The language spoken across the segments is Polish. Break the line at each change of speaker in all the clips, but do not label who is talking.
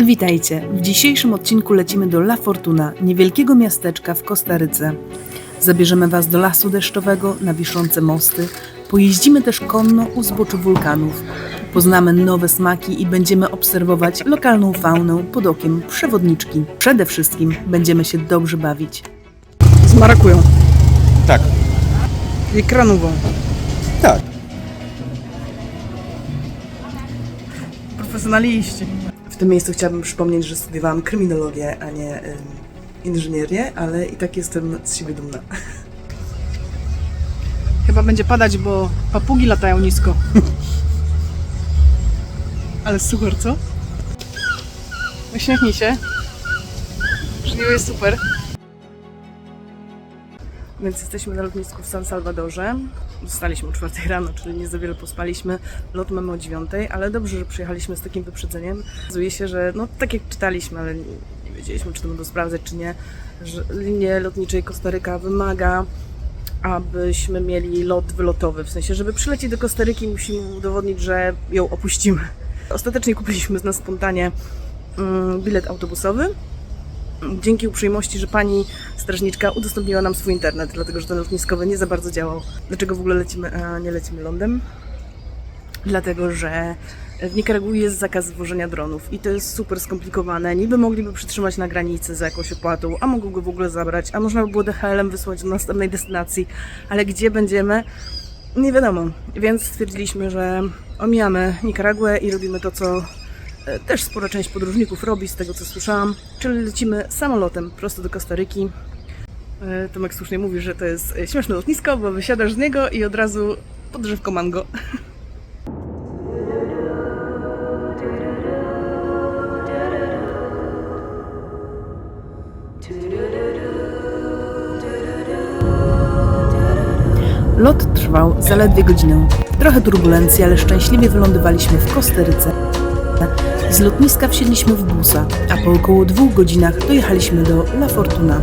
Witajcie! W dzisiejszym odcinku lecimy do La Fortuna, niewielkiego miasteczka w Kostaryce. Zabierzemy Was do lasu deszczowego, na wiszące mosty, pojeździmy też konno u zboczu wulkanów, poznamy nowe smaki i będziemy obserwować lokalną faunę pod okiem przewodniczki. Przede wszystkim będziemy się dobrze bawić. Z marakują.
Tak.
I kranową.
Tak.
Profesjonaliści. W tym miejscu chciałabym przypomnieć, że studiowałam kryminologię, a nie inżynierię, ale i tak jestem z siebie dumna.
Chyba będzie padać, bo papugi latają nisko. Ale super, co? Uśmiechnij się. Żniwo jest super.
Więc jesteśmy na lotnisku w San Salvadorze. Zostaliśmy o 4 rano, czyli nie za wiele pospaliśmy. Lot mamy o 9, ale dobrze, że przyjechaliśmy z takim wyprzedzeniem. Okazuje się, że no tak jak czytaliśmy, ale nie wiedzieliśmy, czy to będą sprawdzać, czy nie, że linie lotniczej Kostaryka wymaga, abyśmy mieli lot wylotowy. W sensie, żeby przylecieć do Kostaryki, musimy udowodnić, że ją opuścimy. Ostatecznie kupiliśmy na spontanie bilet autobusowy. Dzięki uprzejmości, że pani strażniczka udostępniła nam swój internet, dlatego że ten lotniskowy nie za bardzo działał. Dlaczego w ogóle nie lecimy lądem? Dlatego, że w Nikaragui jest zakaz wwożenia dronów i to jest super skomplikowane. Niby mogliby przytrzymać na granicy za jakąś opłatą, a mogą go w ogóle zabrać, a można by było DHL-em wysłać do następnej destynacji, ale gdzie będziemy? Nie wiadomo. Więc stwierdziliśmy, że omijamy Nikaraguę i robimy to, co też spora część podróżników robi, z tego co słyszałam, czyli lecimy samolotem prosto do Kostaryki. Tomek słusznie mówi, że to jest śmieszne lotnisko, bo wysiadasz z niego i od razu pod drzewko mango. Lot trwał zaledwie godzinę. Trochę turbulencji, ale szczęśliwie wylądowaliśmy w Kostaryce. Z lotniska wsiedliśmy w busa, a po około 2 godzinach dojechaliśmy do La Fortuna.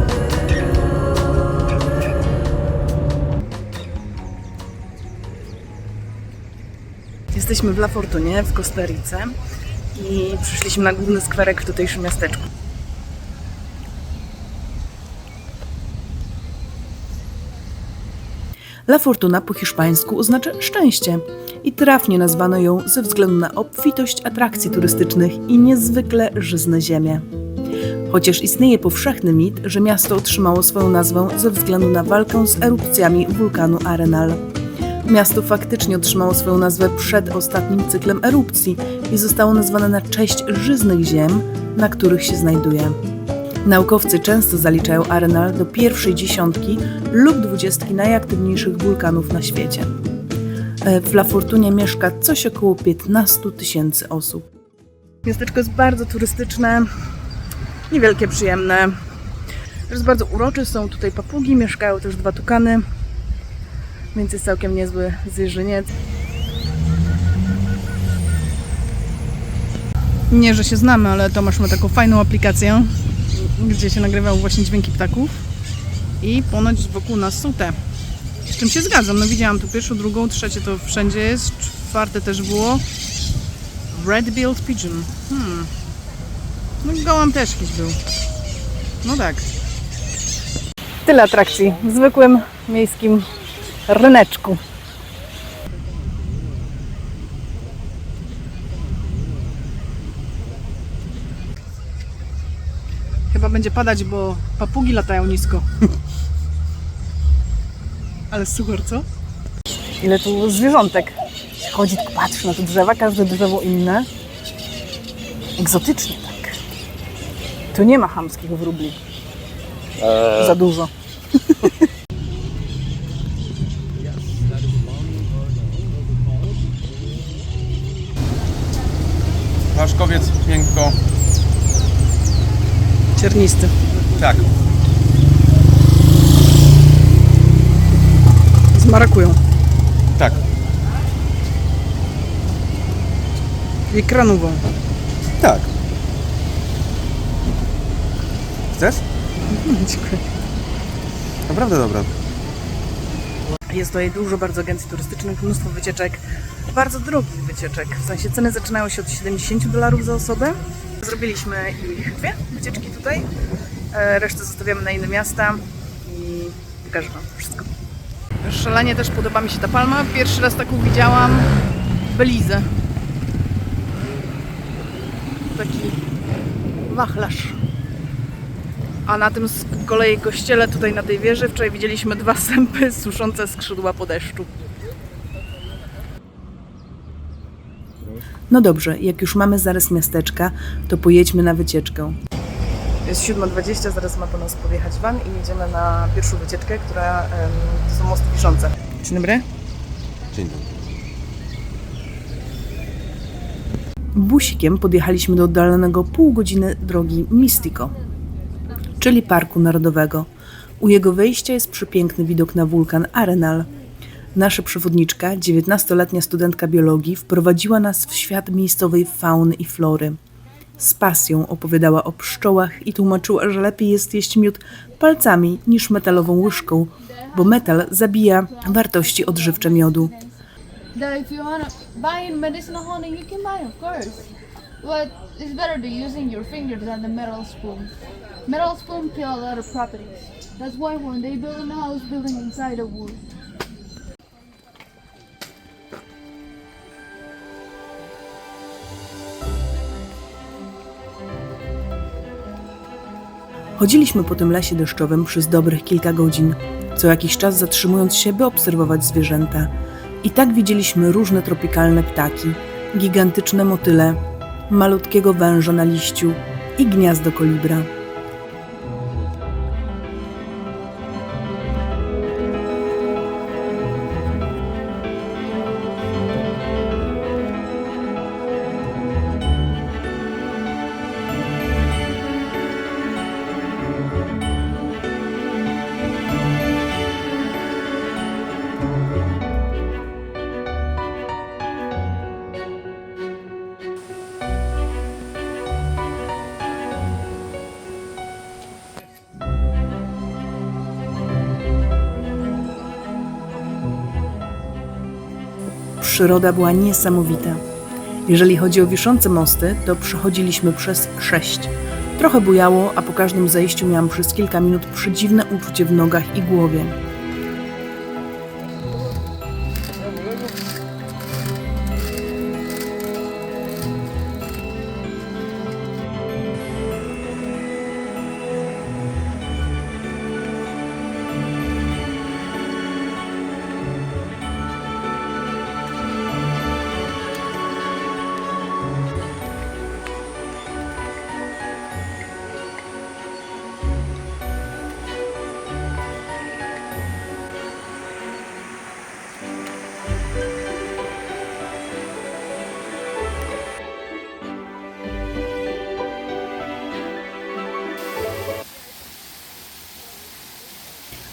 Jesteśmy w La Fortunie w Kostaryce i przyszliśmy na główny skwerek w tutejszym miasteczku. La Fortuna po hiszpańsku oznacza szczęście i trafnie nazwano ją ze względu na obfitość atrakcji turystycznych i niezwykle żyzne ziemię. Chociaż istnieje powszechny mit, że miasto otrzymało swoją nazwę ze względu na walkę z erupcjami wulkanu Arenal. Miasto faktycznie otrzymało swoją nazwę przed ostatnim cyklem erupcji i zostało nazwane na cześć żyznych ziem, na których się znajduje. Naukowcy często zaliczają Arenal do pierwszej 10 lub 20 najaktywniejszych wulkanów na świecie. W La Fortunie mieszka coś około 15 000 osób. Miasteczko jest bardzo turystyczne, niewielkie, przyjemne. Jest bardzo uroczy, są tutaj papugi, mieszkają też 2 tukany, więc jest całkiem niezły zwierzyniec.
Nie, że się znamy, ale Tomasz ma taką fajną aplikację, gdzie się nagrywały właśnie dźwięki ptaków i ponoć wokół nas są te. Z czym się zgadzam, no widziałam tu pierwszą, drugą, trzecie to wszędzie jest, 4 też było. Red-billed pigeon. No i gołąb też jakiś był. No tak.
Tyle atrakcji w zwykłym miejskim ryneczku.
Chyba będzie padać, bo papugi latają nisko. Ale super, co?
Ile tu zwierzątek. Chodzi, tylko patrzy na te drzewa, każde drzewo inne. Egzotycznie tak. Tu nie ma chamskich wróbli. Za dużo.
Paszkowiec miękko.
Ciernisty.
Tak.
Z marakują.
Tak.
I kranową.
Tak. Chcesz?
Dziękuję.
Naprawdę dobra.
Jest tutaj dużo bardzo agencji turystycznych, mnóstwo wycieczek, bardzo drogich wycieczek. W sensie ceny zaczynają się od $70 za osobę, Zrobiliśmy ich 2 wycieczki tutaj, resztę zostawiamy na inne miasta i pokażę Wam wszystko.
Szalenie też podoba mi się ta palma. Pierwszy raz taką widziałam w Belize. Taki wachlarz. A na tym z kolei kościele, tutaj na tej wieży, wczoraj widzieliśmy 2 sępy suszące skrzydła po deszczu.
No dobrze, jak już mamy zarys miasteczka, to pojedźmy na wycieczkę. Jest 7:20, zaraz ma po nas podjechać van i jedziemy na pierwszą wycieczkę, która to są mosty wiszące. Dzień dobry.
Dzień dobry.
Busikiem podjechaliśmy do oddalonego pół godziny drogi Mistico, czyli Parku Narodowego. U jego wejścia jest przepiękny widok na wulkan Arenal. Nasza przewodniczka, 19-letnia studentka biologii, wprowadziła nas w świat miejscowej fauny i flory. Z pasją opowiadała o pszczołach i tłumaczyła, że lepiej jest jeść miód palcami niż metalową łyżką, bo metal zabija wartości odżywcze miodu.
That if you wanna buy medicinal honey, you can buy, of course. But it's better to using your fingers than the metal spoon. Metal spoon kill a lot of properties. That's why when they build a house, building inside of wood.
Chodziliśmy po tym lesie deszczowym przez dobrych kilka godzin, co jakiś czas zatrzymując się, by obserwować zwierzęta. I tak widzieliśmy różne tropikalne ptaki, gigantyczne motyle, malutkiego węża na liściu i gniazdo kolibra. Przyroda była niesamowita. Jeżeli chodzi o wiszące mosty, to przechodziliśmy przez 6. Trochę bujało, a po każdym zejściu miałam przez kilka minut przedziwne uczucie w nogach i głowie.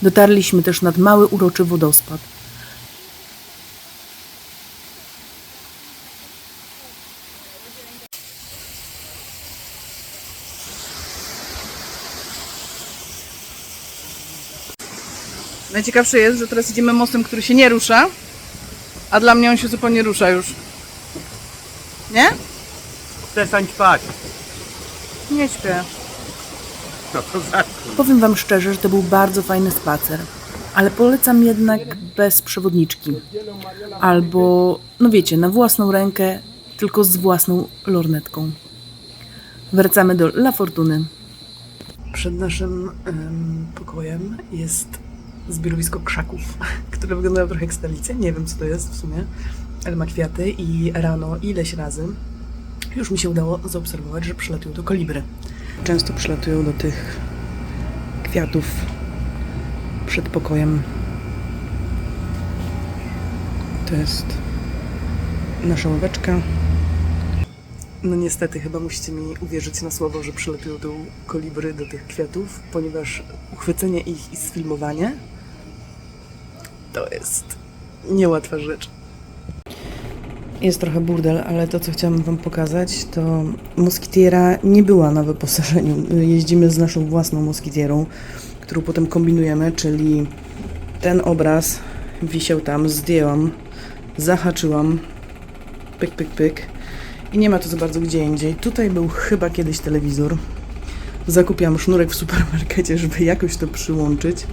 Dotarliśmy też nad mały, uroczy wodospad.
Najciekawsze jest, że teraz idziemy mostem, który się nie rusza, a dla mnie on się zupełnie rusza już. Nie?
Przestań spać.
Nie śpię.
No to zacznij.
Powiem Wam szczerze, że to był bardzo fajny spacer, ale polecam jednak bez przewodniczki. Albo, no wiecie, na własną rękę, tylko z własną lornetką. Wracamy do La Fortuny. Przed naszym pokojem jest zbiorowisko krzaków, które wyglądają trochę jak stolice. Nie wiem, co to jest w sumie, ale ma kwiaty i rano ileś razy już mi się udało zaobserwować, że przylatują tu kolibry. Często przylatują do tych kwiatów przed pokojem. To jest nasza ławeczka. No niestety, chyba musicie mi uwierzyć na słowo, że przylatują tu kolibry do tych kwiatów, ponieważ uchwycenie ich i sfilmowanie to jest niełatwa rzecz. Jest trochę burdel, ale to, co chciałam Wam pokazać, to moskitiera nie była na wyposażeniu. Jeździmy z naszą własną moskitierą, którą potem kombinujemy, czyli ten obraz wisiał tam, zdjęłam, zahaczyłam, pyk, pyk, pyk
i nie ma to za bardzo gdzie indziej. Tutaj był chyba kiedyś telewizor. Zakupiłam sznurek w supermarkecie, żeby jakoś to przyłączyć.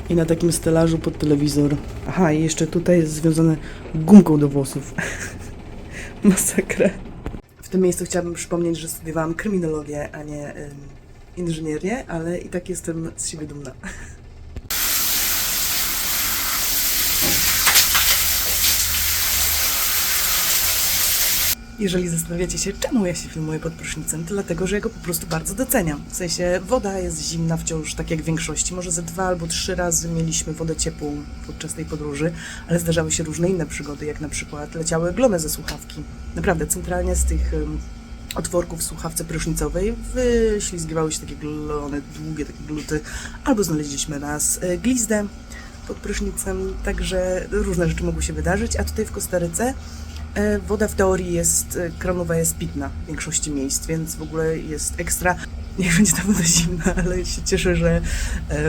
I na takim stelażu pod telewizor. Aha, i jeszcze tutaj jest związane gumką do włosów. Masakra. W tym miejscu chciałabym przypomnieć, że studiowałam kryminologię, a nie inżynierię, ale i tak jestem z siebie dumna. Jeżeli zastanawiacie się, czemu ja się filmuję pod prysznicem, to dlatego, że ja go po prostu bardzo doceniam. W sensie woda jest zimna wciąż, tak jak w większości. Może ze 2 albo 3 razy mieliśmy wodę ciepłą podczas tej podróży, ale zdarzały się różne inne przygody, jak na przykład leciały glony ze słuchawki. Naprawdę, centralnie z tych otworków w słuchawce prysznicowej wyślizgiwały się takie glony, długie takie gluty, albo znaleźliśmy raz glizdę pod prysznicem, także różne rzeczy mogły się wydarzyć, a tutaj w Kostaryce woda w teorii jest kranowa, jest pitna w większości miejsc, więc w ogóle jest ekstra. Niech będzie ta woda zimna, ale się cieszę, że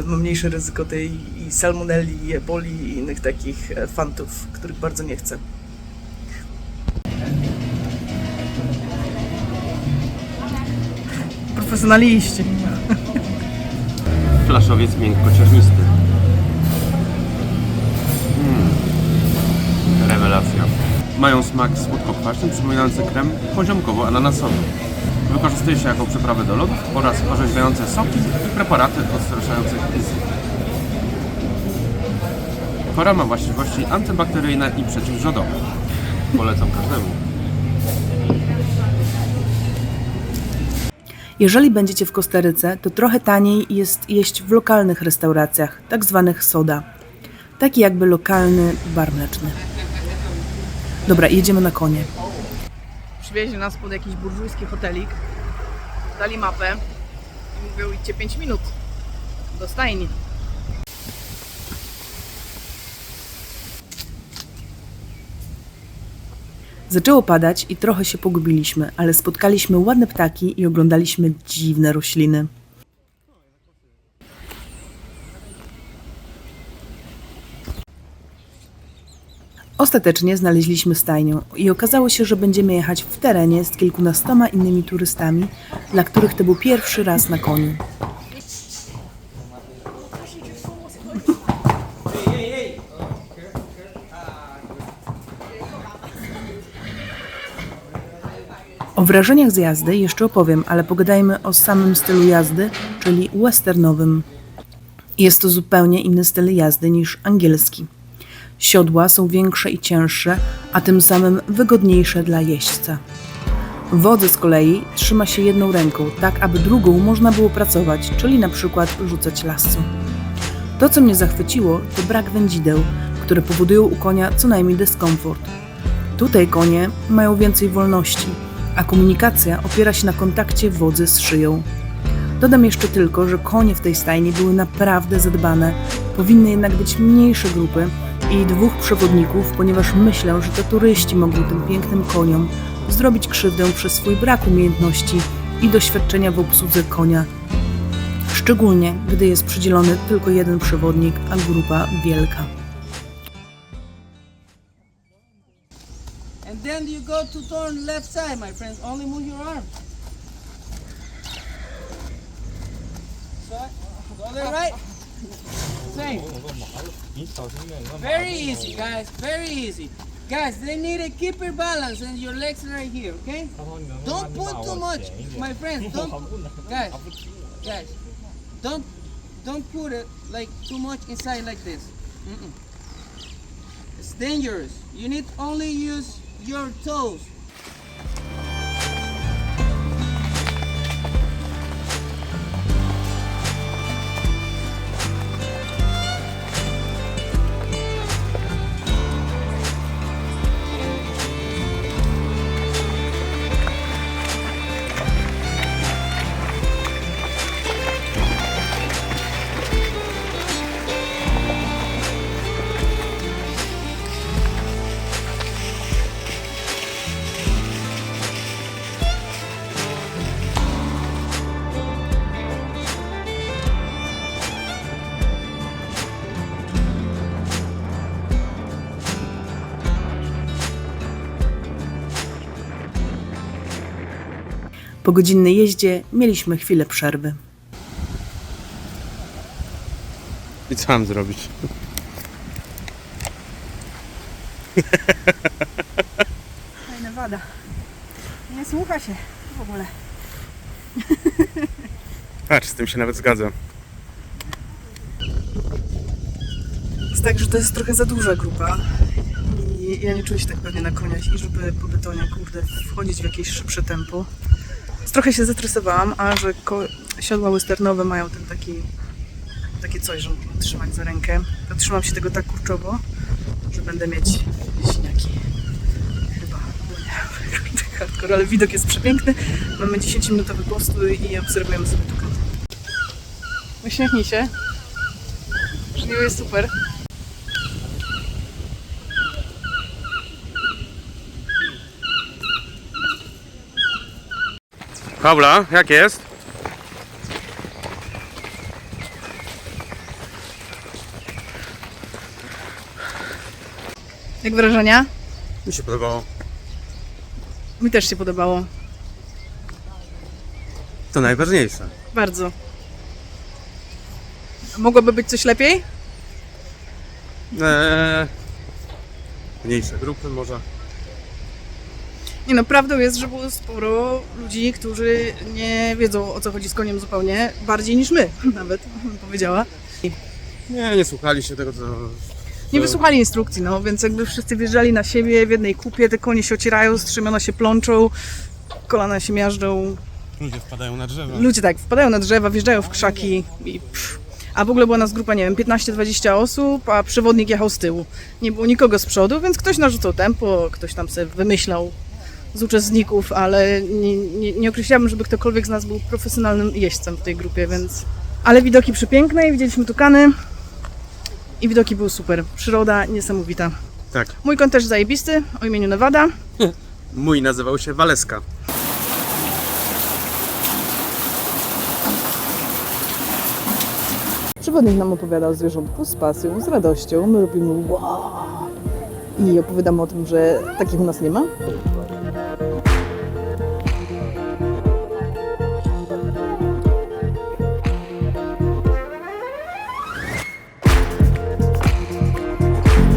mam mniejsze ryzyko tej i salmonelli, i eboli i innych takich fantów, których bardzo nie chcę. Profesjonaliści.
Flaszowiec miękko-ciernysty. Rewelacja. Mają smak słodko-kwaśny, przypominający krem poziomkowo-ananasowy. Wykorzystuje się jako przyprawę do lodów oraz orzeźwiające soki i preparaty odstraszające izzy. Kora ma właściwości antybakteryjne i przeciwrzodowe. Polecam każdemu.
Jeżeli będziecie w Kostaryce, to trochę taniej jest jeść w lokalnych restauracjach, tak zwanych soda. Taki jakby lokalny bar mleczny. Dobra, jedziemy na konie. Przywieźli nas pod jakiś burżujski hotelik, dali mapę i mówią, idźcie 5 minut do stajni. Zaczęło padać i trochę się pogubiliśmy, ale spotkaliśmy ładne ptaki i oglądaliśmy dziwne rośliny. Ostatecznie znaleźliśmy stajnię i okazało się, że będziemy jechać w terenie z kilkunastoma innymi turystami, dla których to był pierwszy raz na koniu. O wrażeniach z jazdy jeszcze opowiem, ale pogadajmy o samym stylu jazdy, czyli westernowym. Jest to zupełnie inny styl jazdy niż angielski. Siodła są większe i cięższe, a tym samym wygodniejsze dla jeźdźca. Wodzy z kolei trzyma się jedną ręką, tak aby drugą można było pracować, czyli na przykład rzucać lasso. To, co mnie zachwyciło, to brak wędzideł, które powodują u konia co najmniej dyskomfort. Tutaj konie mają więcej wolności, a komunikacja opiera się na kontakcie wodzy z szyją. Dodam jeszcze tylko, że konie w tej stajni były naprawdę zadbane, powinny jednak być mniejsze grupy i 2 przewodników, ponieważ myślę, że to turyści mogą tym pięknym koniom zrobić krzywdę przez swój brak umiejętności i doświadczenia w obsłudze konia. Szczególnie, gdy jest przydzielony tylko jeden przewodnik, a grupa wielka.
And then you go to turn left side, my friends. Only move your arm. So, go there, right? Same. Very easy, guys. Very easy. Guys, they need to keep your balance and your legs right here, okay? Don't put too much, my friends. Don't, guys, don't put it like too much inside like this. It's dangerous. You need only use your toes.
Po godzinnej jeździe mieliśmy chwilę przerwy.
I co mam zrobić?
Fajna wada. Nie słucha się w ogóle.
Patrz, z tym się nawet zgadzam.
Jest tak, że to jest trochę za duża grupa i ja nie czuję się tak pewnie na koniach i żeby po betonie, kurde, wchodzić w jakieś szybsze tempo. Więc trochę się zestresowałam, a że siodła westernowe mają ten takie coś, że można trzymać za rękę, to trzymam się tego tak kurczowo, że będę mieć siniaki. Chyba, no nie, kurde, hardcore, ale widok jest przepiękny. Mamy 10-minutowy postój i obserwujemy sobie tukany.
Uśmiechnij się. Żniwo jest super.
Paula, jak jest?
Jak wrażenia?
Mi się podobało.
Mi też się podobało.
To najważniejsze.
Bardzo. A mogłoby być coś lepiej?
Mniejsze grupy może.
Nie no, prawdą jest, że było sporo ludzi, którzy nie wiedzą, o co chodzi z koniem zupełnie, bardziej niż my nawet, bym powiedziała.
Nie słuchali się tego, co...
Nie wysłuchali instrukcji, no, więc jakby wszyscy wjeżdżali na siebie w jednej kupie, te konie się ocierają, strzemiona się plączą, kolana się miażdżą.
Ludzie wpadają na drzewa.
Ludzie tak, wpadają na drzewa, wjeżdżają w krzaki i pff. A w ogóle była nas grupa, nie wiem, 15-20 osób, a przewodnik jechał z tyłu. Nie było nikogo z przodu, więc ktoś narzucał tempo, ktoś tam sobie wymyślał z uczestników, ale nie określałabym, żeby ktokolwiek z nas był profesjonalnym jeźdźcem w tej grupie, więc... Ale widoki przepiękne i widzieliśmy tukany i widoki były super. Przyroda niesamowita.
Tak.
Mój koń też zajebisty, o imieniu Nevada.
Mój nazywał się Waleska.
Przewodnik nam opowiadał o zwierzątku z pasją, z radością. My robimy wow! I opowiadamy o tym, że takich u nas nie ma.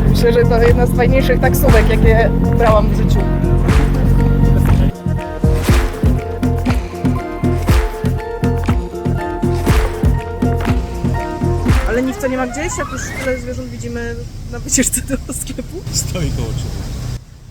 Myślę, że to jedna z fajniejszych taksówek, jakie brałam w życiu.
Ale nic nie ma gdzieś, jak już tyle zwierząt widzimy na wycieczce do sklepu.
Stoi koło ciebie.